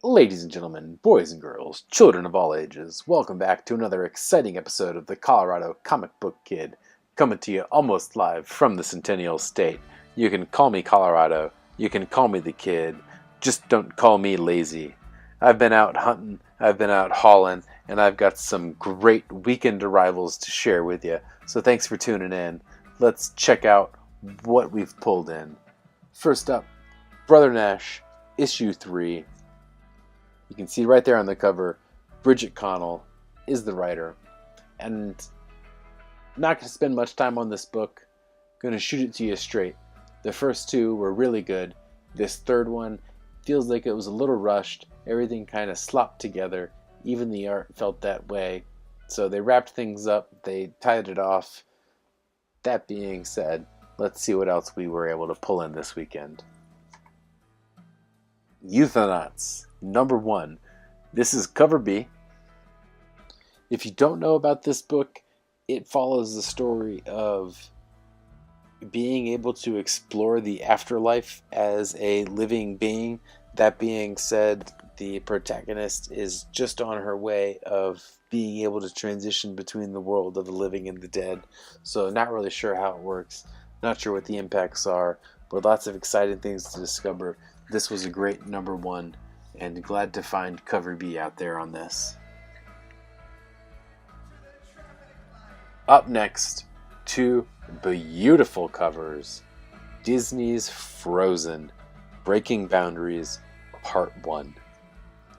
Ladies and gentlemen, boys and girls, children of all ages, welcome back to another exciting episode of the Colorado Comic Book Kid, coming to you almost live from the Centennial State. You can call me Colorado, you can call me the Kid, just don't call me lazy. I've been out hunting, I've been out hauling, and I've got some great weekend arrivals to share with you, so thanks for tuning in. Let's check out what we've pulled in. First up, Brother Nash, Issue 3. You can see right there on the cover, Bridget Connell is the writer. And I'm not going to spend much time on this book. I'm going to shoot it to you straight. The first two were really good. This third one feels like it was a little rushed. Everything kind of slopped together. Even the art felt that way. So they wrapped things up. They tied it off. That being said, let's see what else we were able to pull in this weekend. Euthonauts, number 1. This is cover B. If you don't know about this book, it follows the story of being able to explore the afterlife as a living being. That being said, the protagonist is just on her way of being able to transition between the world of the living and the dead. So not really sure how it works, not sure what the impacts are, but lots of exciting things to discover. This was a great number 1, and glad to find cover B out there on this. Up next, 2 beautiful covers. Disney's Frozen, Breaking Boundaries, Part 1.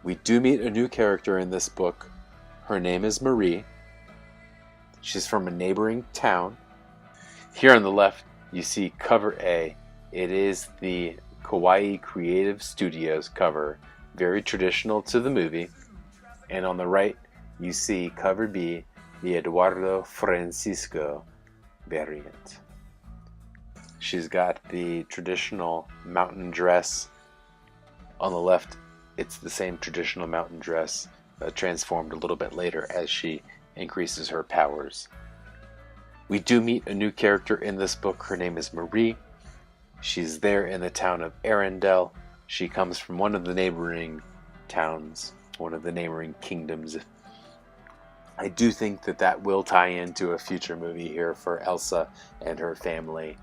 We do meet a new character in this book. Her name is Marie. She's from a neighboring town. Here on the left, you see cover A. It is the Kawaii Creative Studios cover, very traditional to the movie. And on the right, you see cover B, the Eduardo Francisco variant. She's got the traditional mountain dress. On the left, it's the same traditional mountain dress, transformed a little bit later as she increases her powers. We do meet a new character in this book. Her name is Marie. She's there in the town of Arendelle. She comes from one of the neighboring towns, one of the neighboring kingdoms. I do think that will tie into a future movie here for Elsa and her family.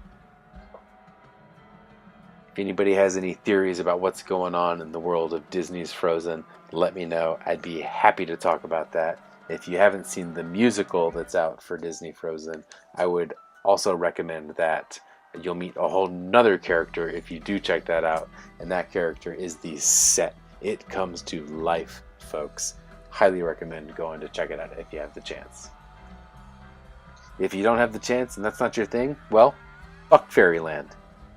If anybody has any theories about what's going on in the world of Disney's Frozen, let me know. I'd be happy to talk about that. If you haven't seen the musical that's out for Disney Frozen, I would also recommend that. You'll meet a whole nother character if you do check that out, and that character is the set. It comes to life, folks. Highly recommend going to check it out if you have the chance. If you don't have the chance and that's not your thing, well, fuck Fairyland.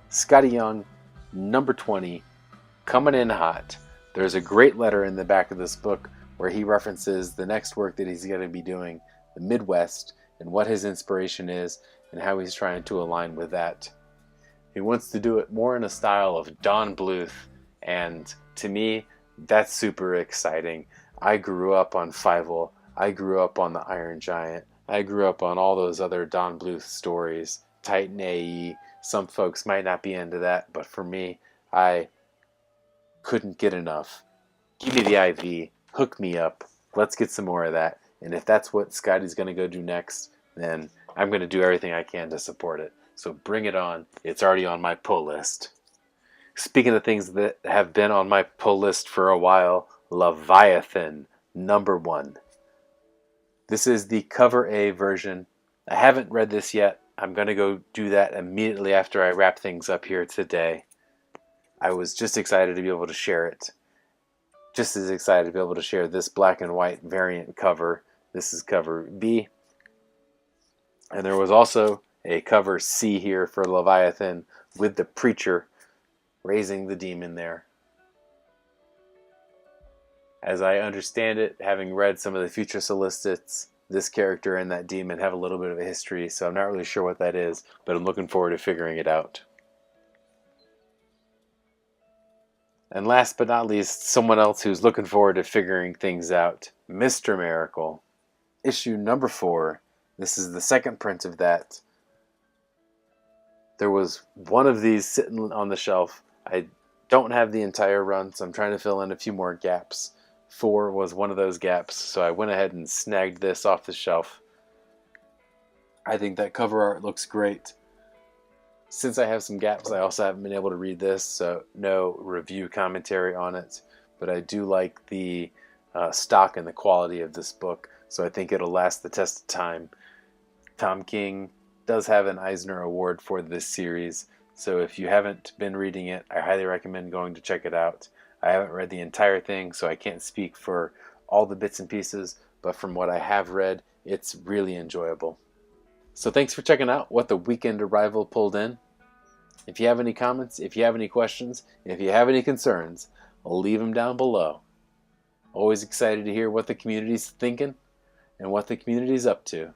Scotty Young, number 20, coming in hot. There's a great letter in the back of this book where he references the next work that he's going to be doing, the Midwest, and what his inspiration is, and how he's trying to align with that. He wants to do it more in a style of Don Bluth, and to me, that's super exciting. I grew up on Fievel. I grew up on the Iron Giant. I grew up on all those other Don Bluth stories. Titan AE. Some folks might not be into that, but for me, I couldn't get enough. Give me the IV. Hook me up. Let's get some more of that. And if that's what Scotty's going to go do next, then I'm going to do everything I can to support it. So bring it on. It's already on my pull list. Speaking of things that have been on my pull list for a while, Leviathan, number 1. This is the cover A version. I haven't read this yet. I'm going to go do that immediately after I wrap things up here today. I was just excited to be able to share it. Just as excited to be able to share this black and white variant cover. This is cover B. And there was also a cover C here for Leviathan with the preacher raising the demon there. As I understand it, having read some of the future solicits, this character and that demon have a little bit of a history, so I'm not really sure what that is, but I'm looking forward to figuring it out. And last but not least, someone else who's looking forward to figuring things out, Mr. Miracle, issue number 4. This is the second print of that. There was one of these sitting on the shelf. I don't have the entire run, so I'm trying to fill in a few more gaps. 4 was one of those gaps, so I went ahead and snagged this off the shelf. I think that cover art looks great. Since I have some gaps, I also haven't been able to read this, so no review commentary on it. But I do like the stock and the quality of this book, so I think it'll last the test of time. Tom King does have an Eisner Award for this series, so if you haven't been reading it, I highly recommend going to check it out. I haven't read the entire thing, so I can't speak for all the bits and pieces, but from what I have read, it's really enjoyable. So thanks for checking out What the Weekend Arrival Pulled In. If you have any comments, if you have any questions, if you have any concerns, leave them down below. Always excited to hear what the community's thinking and what the community's up to.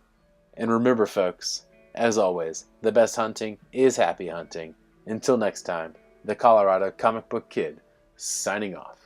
And remember, folks, as always, the best hunting is happy hunting. Until next time, the Colorado Comic Book Kid, signing off.